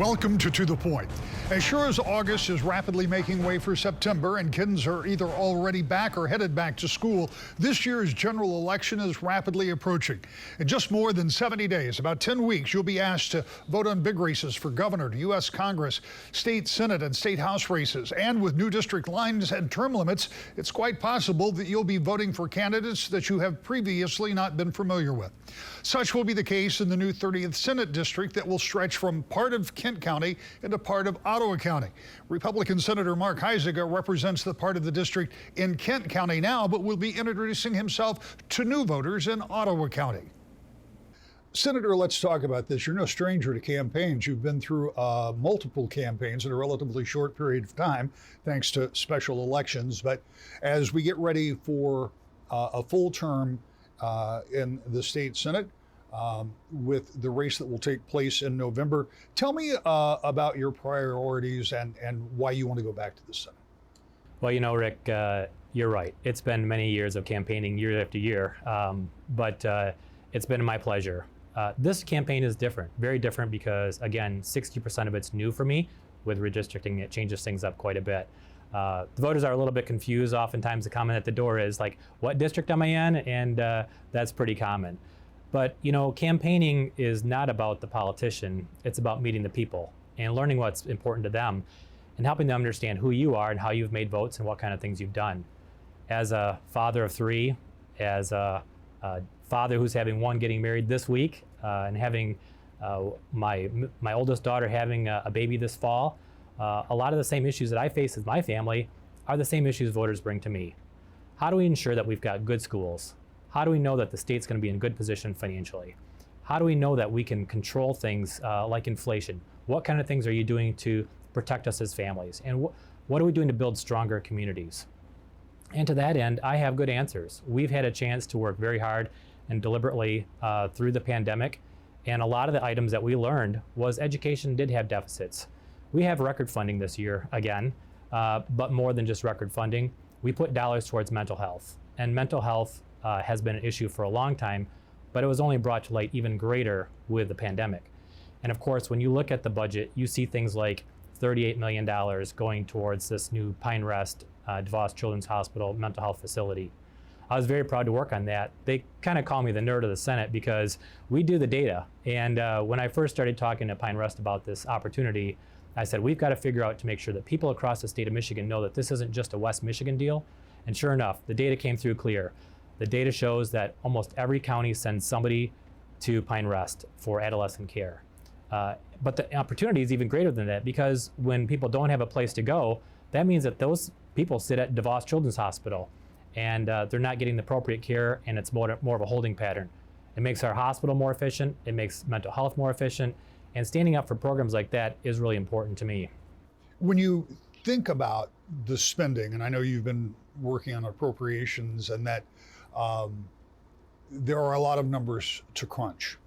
Welcome to the Point. As sure as August is rapidly making way for September and kids are either already back or headed back to school, this year's general election is rapidly approaching. In just more than 70 days, about 10 weeks, you'll be asked to vote on big races for governor, U.S. Congress, state Senate and state House races. And with new district lines and term limits, it's quite possible that you'll be voting for candidates that you have previously not been familiar with. Such will be the case in the new 30th Senate District that will stretch from part of Kent County into part of Ottawa County. Republican Senator Mark Huizenga represents the part of the district in Kent County now, but will be introducing himself to new voters in Ottawa County. Senator, let's talk about this. You're no stranger to campaigns. You've been through multiple campaigns in a relatively short period of time, thanks to special elections. But as we get ready for a full term in the state Senate, with the race that will take place in November, tell me about your priorities and why you want to go back to the Senate. Well, you know, Rick, you're right. It's been many years of campaigning year after year, but it's been my pleasure. This campaign is different, very different because, again, 60% of it's new for me. With redistricting, it changes things up quite a bit. The voters are a little bit confused. Oftentimes the comment at the door is like, what district am I in? And that's pretty common. But, you know, campaigning is not about the politician. It's about meeting the people and learning what's important to them and helping them understand who you are and how you've made votes and what kind of things you've done. As a father of three, as a father who's having one getting married this week, and having my oldest daughter having a baby this fall, a lot of the same issues that I face with my family are the same issues voters bring to me. How do we ensure that we've got good schools? How do we know that the state's going to be in good position financially? How do we know that we can control things like inflation? What kind of things are you doing to protect us as families? And what are we doing to build stronger communities? And to that end, I have good answers. We've had a chance to work very hard and deliberately through the pandemic. And a lot of the items that we learned was education did have deficits. We have record funding this year again, but more than just record funding. We put dollars towards mental health. And mental health has been an issue for a long time, but it was only brought to light even greater with the pandemic. And of course, when you look at the budget, you see things like $38 million going towards this new Pine Rest DeVos Children's Hospital mental health facility. I was very proud to work on that. They kind of call me the nerd of the Senate because we do the data. And when I first started talking to Pine Rest about this opportunity, I said, we've got to figure out to make sure that people across the state of Michigan know that this isn't just a West Michigan deal. And sure enough, the data came through clear. The data shows that almost every county sends somebody to Pine Rest for adolescent care. But the opportunity is even greater than that because when people don't have a place to go, that means that those people sit at DeVos Children's Hospital and they're not getting the appropriate care, and it's more of a holding pattern. It makes our hospital more efficient, it makes mental health more efficient, and standing up for programs like that is really important to me. When you think about the spending, and I know you've been working on appropriations and that there are a lot of numbers to crunch.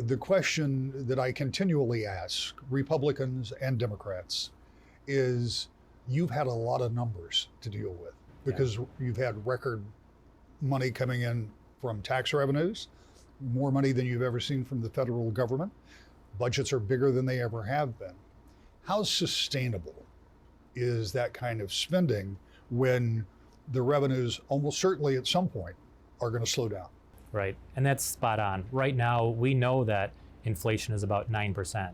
The question that I continually ask Republicans and Democrats is, you've had a lot of numbers to deal with because you've had record money coming in from tax revenues, more money than you've ever seen from the federal government. Budgets are bigger than they ever have been. How sustainable is that kind of spending when the revenues almost certainly at some point are going to slow down? Right, and that's spot on. Right now, we know that inflation is about 9%.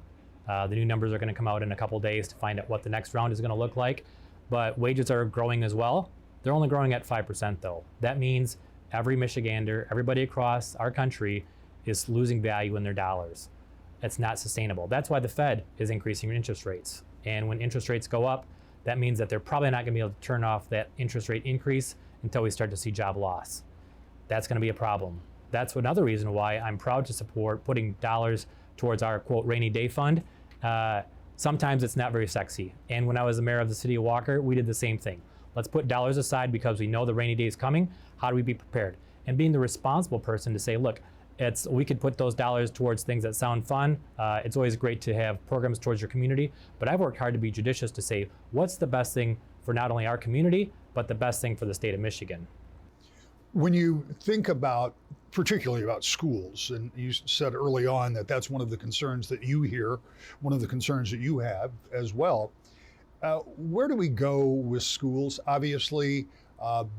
The new numbers are going to come out in a couple days to find out what the next round is going to look like, but wages are growing as well. They're only growing at 5% though. That means every Michigander, everybody across our country is losing value in their dollars. It's not sustainable. That's why the Fed is increasing interest rates. And when interest rates go up, that means that they're probably not going to be able to turn off that interest rate increase until we start to see job loss. That's going to be a problem. That's another reason why I'm proud to support putting dollars towards our, quote, rainy day fund. Sometimes it's not very sexy. And when I was the mayor of the city of Walker, we did the same thing. Let's put dollars aside because we know the rainy day is coming. How do we be prepared? And being the responsible person to say, look, we could put those dollars towards things that sound fun. It's always great to have programs towards your community, but I've worked hard to be judicious to say, what's the best thing for not only our community, but the best thing for the state of Michigan? When you think about particularly about schools. And you said early on that that's one of the concerns that you hear, one of the concerns that you have as well. Where do we go with schools? Obviously,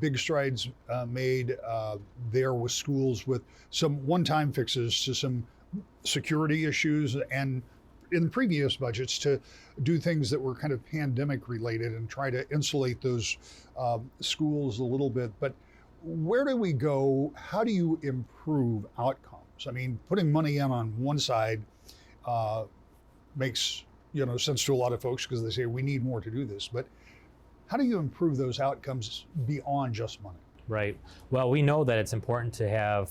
big strides made there with schools with some one-time fixes to some security issues, and in previous budgets to do things that were kind of pandemic related and try to insulate those schools a little bit. But where do we go? How do you improve outcomes? I mean, putting money in on one side makes sense to a lot of folks because they say we need more to do this. But how do you improve those outcomes beyond just money? Right. Well, we know that it's important to have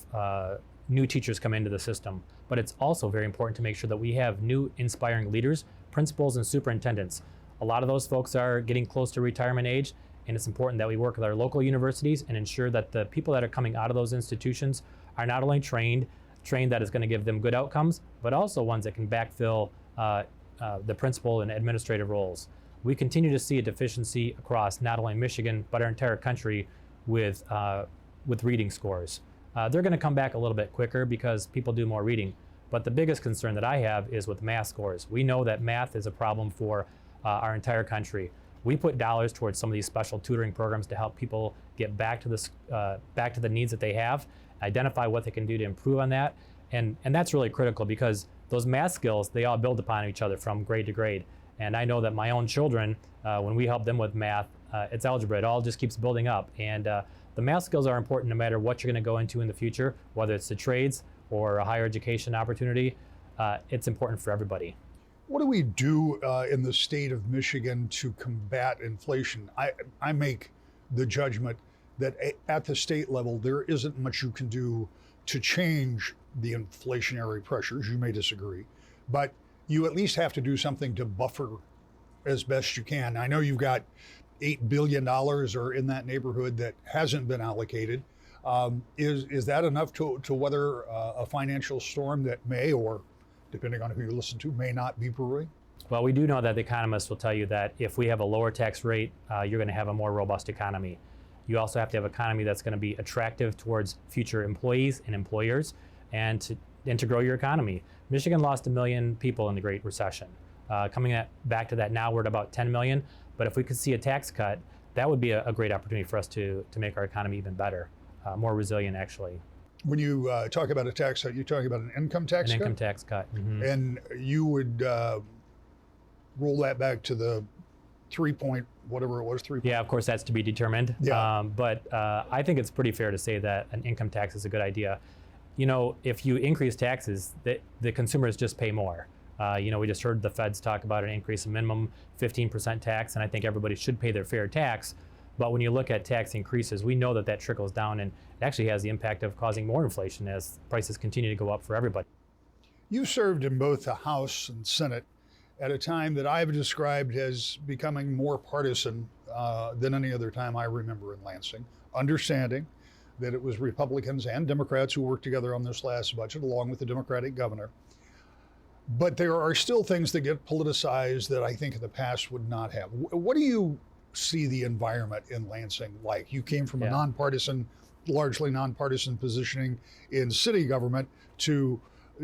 new teachers come into the system, but it's also very important to make sure that we have new inspiring leaders, principals, and superintendents. A lot of those folks are getting close to retirement age, and it's important that we work with our local universities and ensure that the people that are coming out of those institutions are not only trained that is going to give them good outcomes, but also ones that can backfill the principal and administrative roles. We continue to see a deficiency across not only Michigan, but our entire country with reading scores. They're going to come back a little bit quicker because people do more reading. But the biggest concern that I have is with math scores. We know that math is a problem for our entire country. We put dollars towards some of these special tutoring programs to help people get back to the needs that they have, identify what they can do to improve on that. And that's really critical because those math skills, they all build upon each other from grade to grade. And I know that my own children, when we help them with math, it's algebra, it all just keeps building up. And the math skills are important no matter what you're going to go into in the future, whether it's the trades or a higher education opportunity. It's important for everybody. What do we do in the state of Michigan to combat inflation? I make the judgment that at the state level, there isn't much you can do to change the inflationary pressures. You may disagree, but you at least have to do something to buffer as best you can. I know you've got $8 billion or in that neighborhood that hasn't been allocated. Is that enough to weather a financial storm that may, or depending on who you listen to, may not be brewing? Well, we do know that the economists will tell you that if we have a lower tax rate, you're going to have a more robust economy. You also have to have an economy that's going to be attractive towards future employees and employers, and to grow your economy. Michigan lost 1 million people in the Great Recession. Coming back to that now, we're at about 10 million. But if we could see a tax cut, that would be a great opportunity for us to make our economy even better, more resilient, actually. When you talk about a tax cut, you're talking about an income tax cut? An income tax cut. Mm-hmm. And you would roll that back to the 3 point, whatever it was, 3 point. Yeah, of course, that's to be determined. Yeah. But I think it's pretty fair to say that an income tax is a good idea. If you increase taxes, the consumers just pay more. We just heard the feds talk about an increase in minimum 15% tax, and I think everybody should pay their fair tax. But when you look at tax increases, we know that trickles down, and it actually has the impact of causing more inflation as prices continue to go up for everybody. You served in both the House and Senate at a time that I've described as becoming more partisan than any other time I remember in Lansing, understanding that it was Republicans and Democrats who worked together on this last budget, along with the Democratic governor. But there are still things that get politicized that I think in the past would not have. What do you see the environment in Lansing like? You came from a largely nonpartisan positioning in city government to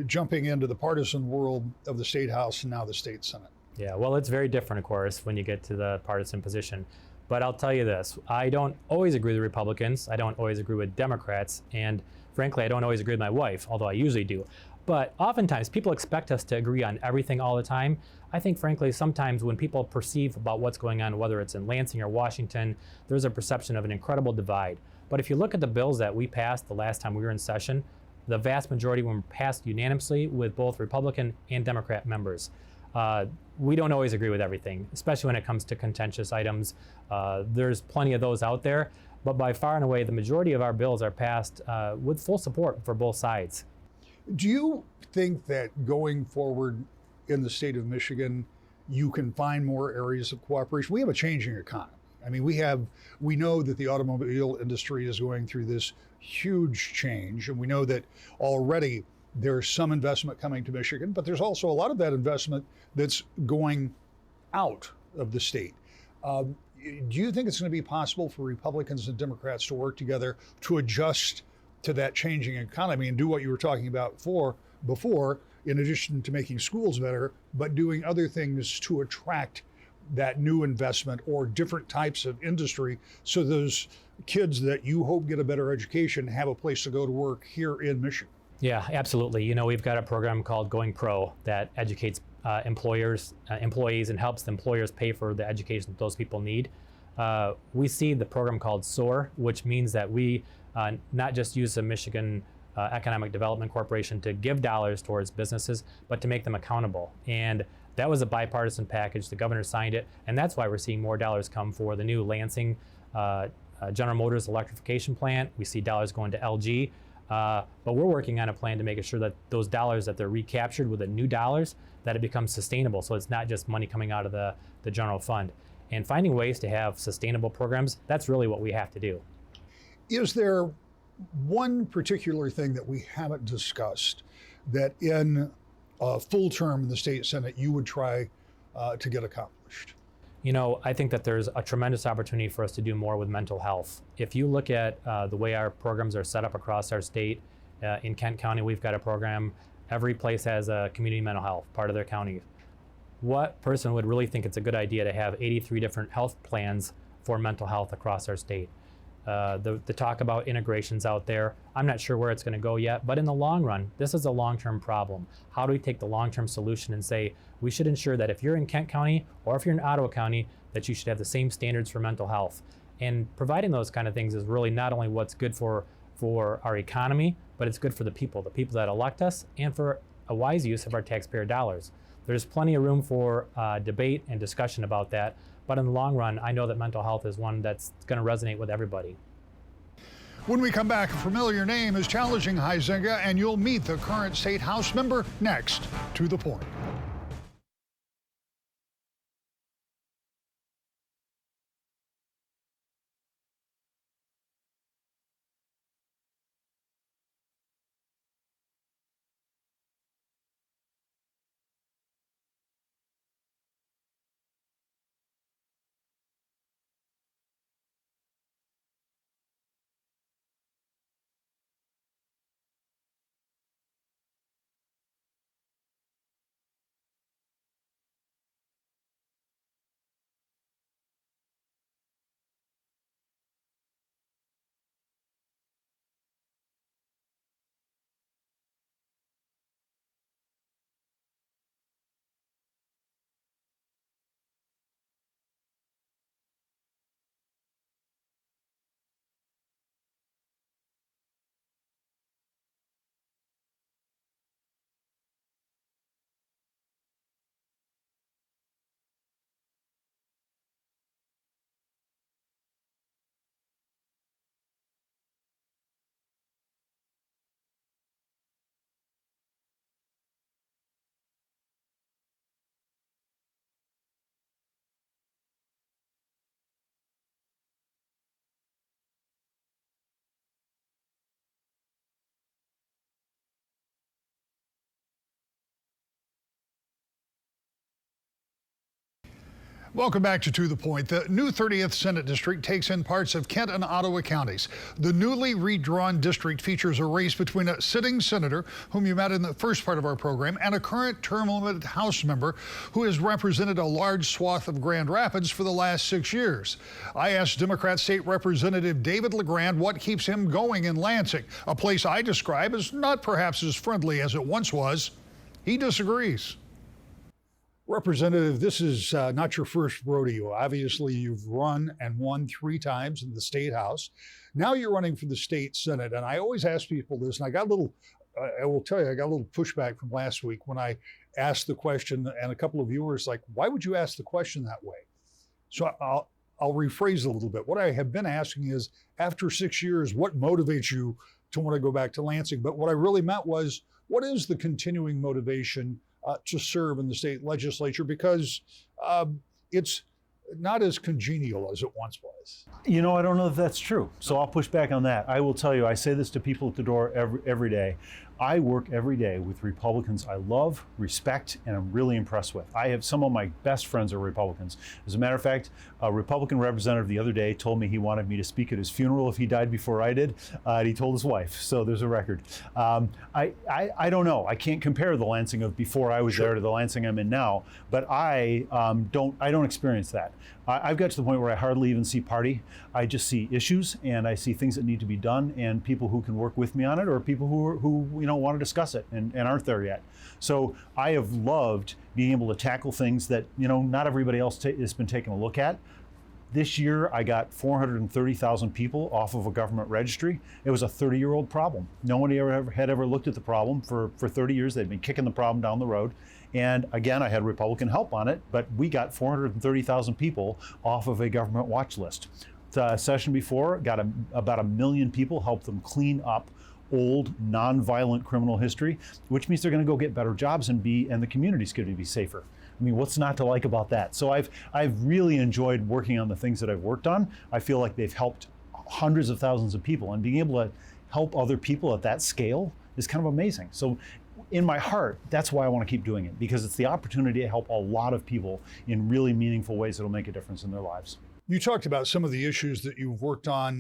jumping into the partisan world of the State House and now the State Senate. Yeah, well, it's very different, of course, when you get to the partisan position. But I'll tell you this, I don't always agree with Republicans. I don't always agree with Democrats. And frankly, I don't always agree with my wife, although I usually do. But oftentimes people expect us to agree on everything all the time. I think, frankly, sometimes when people perceive about what's going on, whether it's in Lansing or Washington, there's a perception of an incredible divide. But if you look at the bills that we passed the last time we were in session, the vast majority were passed unanimously with both Republican and Democrat members. We don't always agree with everything, especially when it comes to contentious items. There's plenty of those out there, but by far and away, the majority of our bills are passed with full support for both sides. Do you think that going forward in the state of Michigan, you can find more areas of cooperation? We have a changing economy. I mean, we know that the automobile industry is going through this huge change, and we know that already there's some investment coming to Michigan, but there's also a lot of that investment that's going out of the state. Do you think it's going to be possible for Republicans and Democrats to work together to adjust to that changing economy and do what you were talking about before, in addition to making schools better, but doing other things to attract that new investment or different types of industry, so those kids that you hope get a better education have a place to go to work here in Michigan. Yeah, absolutely. You know, we've got a program called Going Pro that educates employees, and helps the employers pay for the education that those people need. We see the program called SOAR, which means that we not just use the Michigan Economic Development Corporation to give dollars towards businesses, but to make them accountable. And that was a bipartisan package. The governor signed it, and that's why we're seeing more dollars come for the new Lansing General Motors electrification plant. We see dollars going to LG, but we're working on a plan to make sure that those dollars that they're recaptured with the new dollars, that it becomes sustainable. So it's not just money coming out of the general fund. And finding ways to have sustainable programs, that's really what we have to do. Is there one particular thing that we haven't discussed that in a full term in the state Senate you would try to get accomplished? You know, I think that there's a tremendous opportunity for us to do more with mental health. If you look at the way our programs are set up across our state, in Kent County, we've got a program. Every place has a community mental health, part of their county. What person would really think it's a good idea to have 83 different health plans for mental health across our state? The talk about integrations out there, I'm not sure where it's going to go yet, but in the long run, this is a long-term problem. How do we take the long-term solution and say, we should ensure that if you're in Kent County or if you're in Ottawa County, that you should have the same standards for mental health. And providing those kind of things is really not only what's good for our economy, but it's good for the people that elect us, and for a wise use of our taxpayer dollars. There's plenty of room for debate and discussion about that. But in the long run, I know that mental health is one that's going to resonate with everybody. When we come back, a familiar name is challenging Huizenga, and you'll meet the current state House member next. To the Point. Welcome back to the Point. The new 30th Senate District takes in parts of Kent and Ottawa counties. The newly redrawn district features a race between a sitting senator, whom you met in the first part of our program, and a current term-limited House member who has represented a large swath of Grand Rapids for the last 6 years. I asked Democrat State Representative David LeGrand what keeps him going in Lansing, a place I describe as not perhaps as friendly as it once was. He disagrees. Representative, this is not your first rodeo. Obviously, you've run and won 3 times in the State House. Now you're running for the State Senate. And I always ask people this, and I will tell you, I got a little pushback from last week when I asked the question, and a couple of viewers like, why would you ask the question that way? So I'll rephrase it a little bit. What I have been asking is, after 6 years, what motivates you to want to go back to Lansing? But what I really meant was, what is the continuing motivation to serve in the state legislature, because it's not as congenial as it once was? You know, I don't know if that's true. So I'll push back on that. I will tell you, I say this to people at the door every day. I work every day with Republicans I love, respect, and I'm really impressed with. I have some of my best friends are Republicans. As a matter of fact, a Republican representative the other day told me he wanted me to speak at his funeral if he died before I did, and he told his wife, so there's a record. I don't know. I can't compare the Lansing of before I was there to the Lansing I'm in now, but I don't experience that. I've got to the point where I hardly even see party. I just see issues, and I see things that need to be done, and people who can work with me on it, or people who want to discuss it and aren't there yet. So I have loved being able to tackle things that not everybody else has been taking a look at. This year, I got 430,000 people off of a government registry. It was a 30-year-old problem. No one had ever looked at the problem for 30 years. They'd been kicking the problem down the road. And again, I had Republican help on it, but we got 430,000 people off of a government watch list. The session before, got about 1 million people, helped them clean up old, non-violent criminal history, which means they're going to go get better jobs and the community's going to be safer. I mean, what's not to like about that? So I've really enjoyed working on the things that I've worked on. I feel like they've helped hundreds of thousands of people, and being able to help other people at that scale is kind of amazing. So in my heart, that's why I want to keep doing it, because it's the opportunity to help a lot of people in really meaningful ways that'll make a difference in their lives. You talked about some of the issues that you've worked on,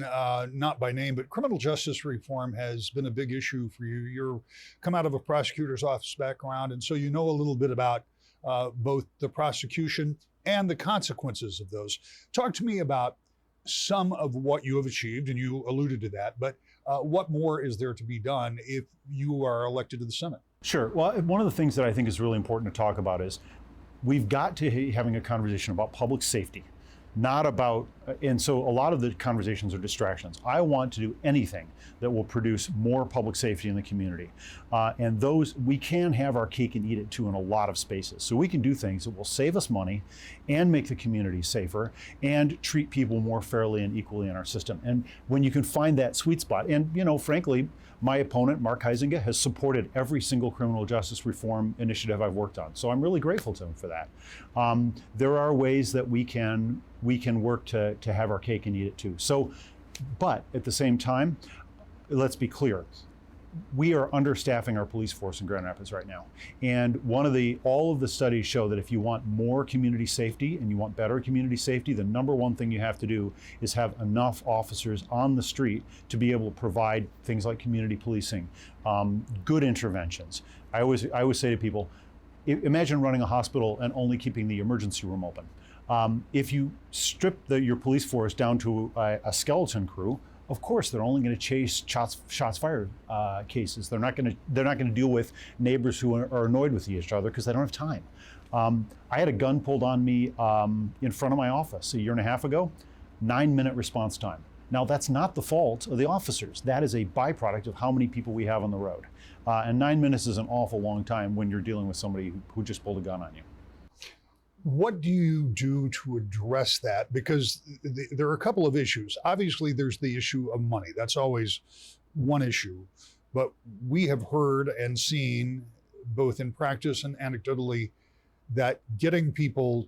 not by name, but criminal justice reform has been a big issue for you. You're come out of a prosecutor's office background, and so you know a little bit about both the prosecution and the consequences of those. Talk to me about some of what you have achieved, and you alluded to that, but what more is there to be done if you are elected to the Senate? Sure. Well, one of the things that I think is really important to talk about is we've got to having a conversation about public safety. Not about, and so a lot of the conversations are distractions. I want to do anything that will produce more public safety in the community. And those, we can have our cake and eat it too in a lot of spaces. So we can do things that will save us money and make the community safer and treat people more fairly and equally in our system. And when you can find that sweet spot, and frankly, my opponent, Mark Huizenga, has supported every single criminal justice reform initiative I've worked on. So I'm really grateful to him for that. There are ways that we can work to have our cake and eat it too. So, but at the same time, let's be clear. We are understaffing our police force in Grand Rapids right now. And all of the studies show that if you want more community safety and you want better community safety, the number one thing you have to do is have enough officers on the street to be able to provide things like community policing, good interventions. I always say to people, imagine running a hospital and only keeping the emergency room open. If you strip your police force down to a skeleton crew, of course, they're only going to chase shots fired cases. They're not going to deal with neighbors who are annoyed with each other because they don't have time. I had a gun pulled on me in front of my office a year and a half ago. 9-minute response time. Now, that's not the fault of the officers. That is a byproduct of how many people we have on the road. And 9 minutes is an awful long time when you're dealing with somebody who just pulled a gun on you. What do you do to address that? Because there are a couple of issues. Obviously, there's the issue of money. That's always one issue. But we have heard and seen, both in practice and anecdotally, that getting people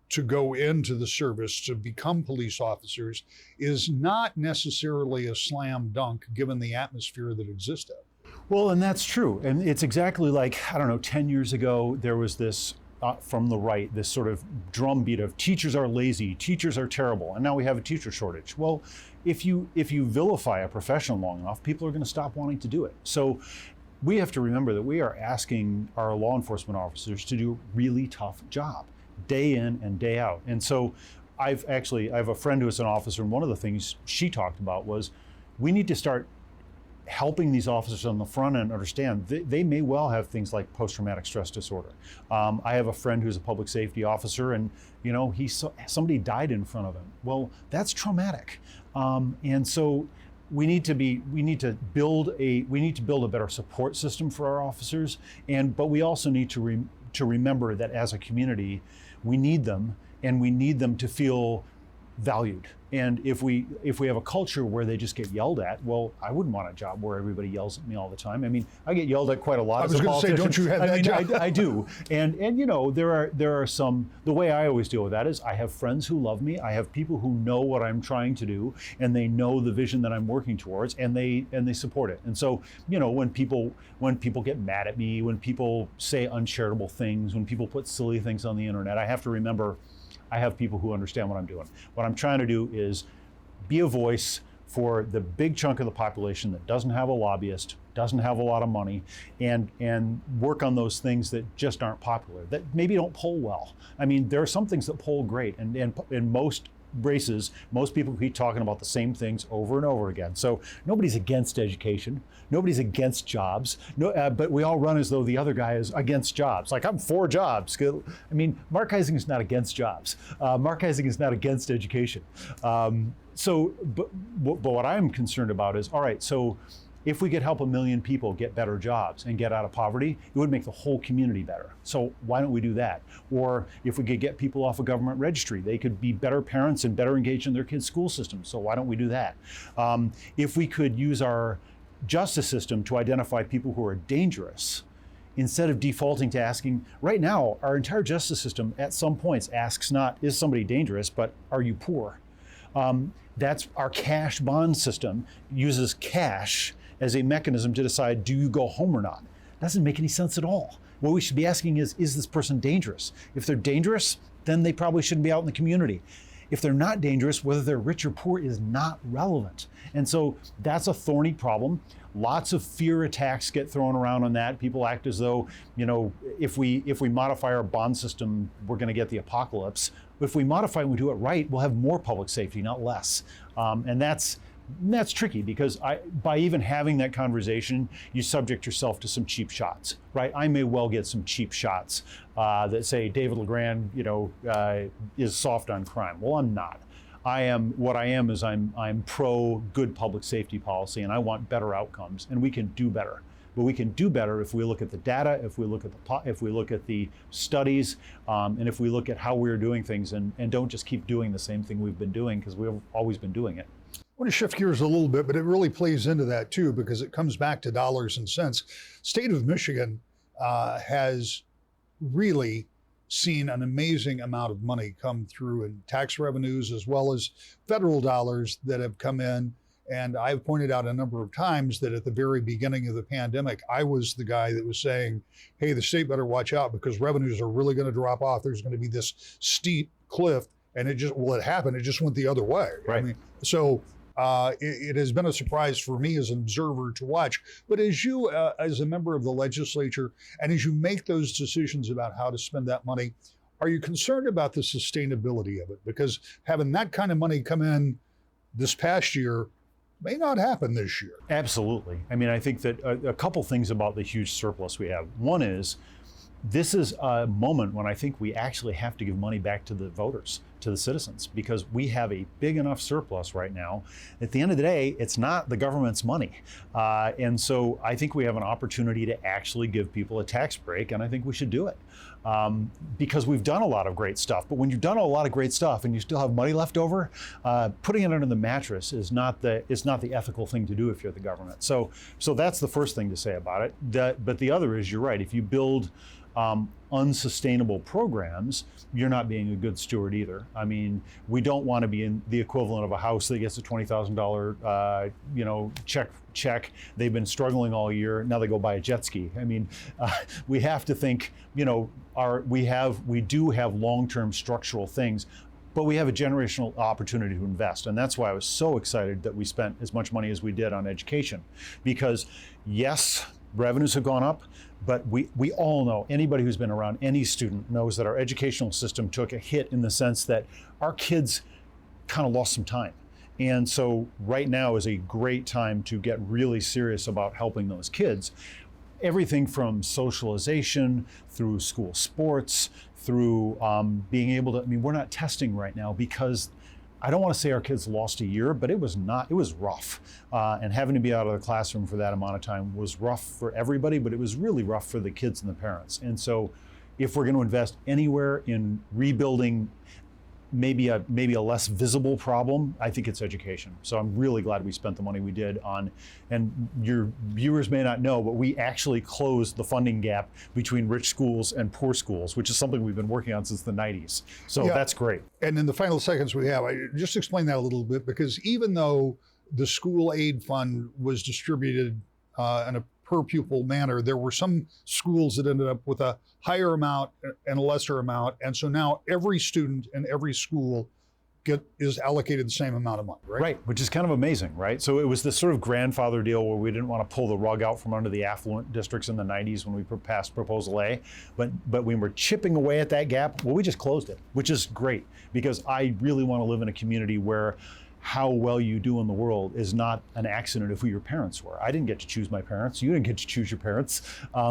to go into the service, to become police officers, is not necessarily a slam dunk given the atmosphere that exists out there. Well, and that's true. And it's exactly like, 10 years ago, there was this from the right, this sort of drumbeat of teachers are lazy, teachers are terrible, and now we have a teacher shortage. Well, if you vilify a profession long enough, people are going to stop wanting to do it. So we have to remember that we are asking our law enforcement officers to do a really tough job, day in and day out. And so I have a friend who is an officer, and one of the things she talked about was we need to start helping these officers on the front end understand they may well have things like post-traumatic stress disorder. I have a friend who's a public safety officer, and somebody died in front of him. Well, that's traumatic, and so we need to build a better support system for our officers, but we also need to remember that as a community, we need them, and we need them to feel valued. And if we have a culture where they just get yelled at, well, I wouldn't want a job where everybody yells at me all the time. I mean, I get yelled at quite a lot. I was going to say, don't you have that job? I do. And you know, there are some. The way I always deal with that is I have friends who love me. I have people who know what I'm trying to do, and they know the vision that I'm working towards, and they support it. And so, you know, when people get mad at me, when people say uncharitable things, when people put silly things on the internet, I have to remember, I have people who understand what I'm doing. What I'm trying to do is be a voice for the big chunk of the population that doesn't have a lobbyist, doesn't have a lot of money, and work on those things that just aren't popular, that maybe don't poll well. I mean, there are some things that poll great, and in most races, most people keep talking about the same things over and over again. So nobody's against education. Nobody's against jobs. But we all run as though the other guy is against jobs. Like, I'm for jobs. I mean, Mark Ising is not against jobs. Mark Ising is not against education. But what I'm concerned about is, all right, so if we could help 1 million people get better jobs and get out of poverty, it would make the whole community better. So why don't we do that? Or if we could get people off a government registry, they could be better parents and better engaged in their kids' school system. So why don't we do that? If we could use our justice system to identify people who are dangerous, instead of defaulting to asking, right now, our entire justice system at some points asks not, is somebody dangerous, but are you poor? That's our cash bond system, uses cash as a mechanism to decide, do you go home or not? Doesn't make any sense at all. What we should be asking is this person dangerous? If they're dangerous, then they probably shouldn't be out in the community. If they're not dangerous, whether they're rich or poor is not relevant. And so that's a thorny problem. Lots of fear attacks get thrown around on that. People act as though, you know, if we modify our bond system, we're going to get the apocalypse. But if we modify and we do it right, we'll have more public safety, not less. And that's tricky, because by even having that conversation, you subject yourself to some cheap shots, right? I may well get some cheap shots that say David LeGrand, you know, is soft on crime. Well, I'm not. What I am is I'm pro good public safety policy, and I want better outcomes, and we can do better. But we can do better if we look at the data, if we look at the studies, and if we look at how we're doing things, and don't just keep doing the same thing we've been doing, because we've always been doing it. I want to shift gears a little bit, but it really plays into that too, because it comes back to dollars and cents. State of Michigan has really seen an amazing amount of money come through in tax revenues, as well as federal dollars that have come in. And I've pointed out a number of times that at the very beginning of the pandemic, I was the guy that was saying, hey, the state better watch out, because revenues are really going to drop off. There's going to be this steep cliff. And it happened. It just went the other way. Right. I mean, so it has been a surprise for me as an observer to watch. But as you, as a member of the legislature, and as you make those decisions about how to spend that money, are you concerned about the sustainability of it? Because having that kind of money come in this past year may not happen this year. Absolutely. I mean, I think that a couple things about the huge surplus we have. One is, this is a moment when I think we actually have to give money back to the voters, to the citizens, because we have a big enough surplus right now. At the end of the day, it's not the government's money. And so I think we have an opportunity to actually give people a tax break, and I think we should do it. Because we've done a lot of great stuff. But when you've done a lot of great stuff and you still have money left over, putting it under the mattress is not the ethical thing to do if you're the government. So that's the first thing to say about it. But the other is, you're right. If you build unsustainable programs, you're not being a good steward either. I mean, we don't want to be in the equivalent of a house that gets a $20,000 check. They've been struggling all year. Now they go buy a jet ski. I mean, we have to think, we do have long-term structural things, but we have a generational opportunity to invest. And that's why I was so excited that we spent as much money as we did on education, because yes, revenues have gone up, but we all know, anybody who's been around any student knows that our educational system took a hit, in the sense that our kids kind of lost some time. And so right now is a great time to get really serious about helping those kids. Everything from socialization, through school sports, through being able to, we're not testing right now because I don't want to say our kids lost a year, but it was rough. And having to be out of the classroom for that amount of time was rough for everybody, but it was really rough for the kids and the parents. And so if we're going to invest anywhere in rebuilding maybe a less visible problem, I think it's education. So I'm really glad we spent the money we did on, and your viewers may not know, but we actually closed the funding gap between rich schools and poor schools, which is something we've been working on since the 90s. So Yeah. that's great. And in the final seconds we have, I just explain that a little bit, because even though the school aid fund was distributed in a per pupil manner, there were some schools that ended up with a higher amount and a lesser amount. And so now every student in every school is allocated the same amount of money, right? Right, which is kind of amazing, right? So it was this sort of grandfather deal where we didn't want to pull the rug out from under the affluent districts in the 90s when we passed Proposal A, but when we're chipping away at that gap, well, we just closed it, which is great, because I really want to live in a community where how well you do in the world is not an accident of who your parents were. I didn't get to choose my parents. You didn't get to choose your parents.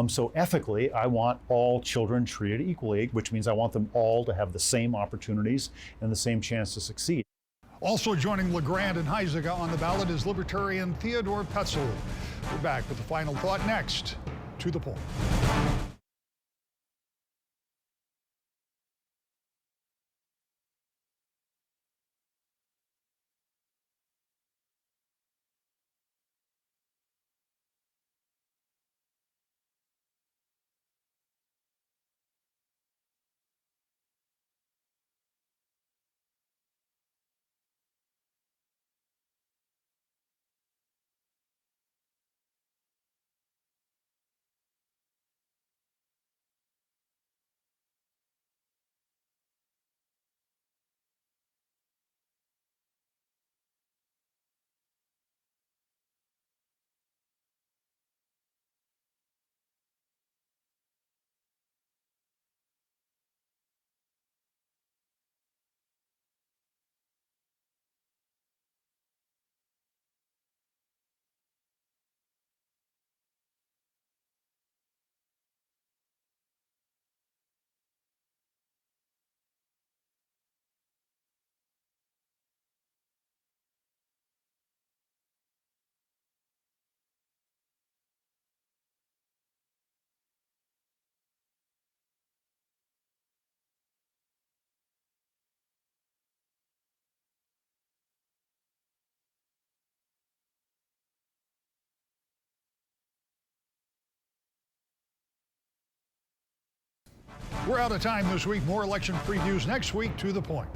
So ethically, I want all children treated equally, which means I want them all to have the same opportunities and the same chance to succeed. Also joining LeGrand and Huizenga on the ballot is Libertarian Theodore Petzel. We're back with the final thought next. To the point. We're out of time this week. More election previews next week. To the point.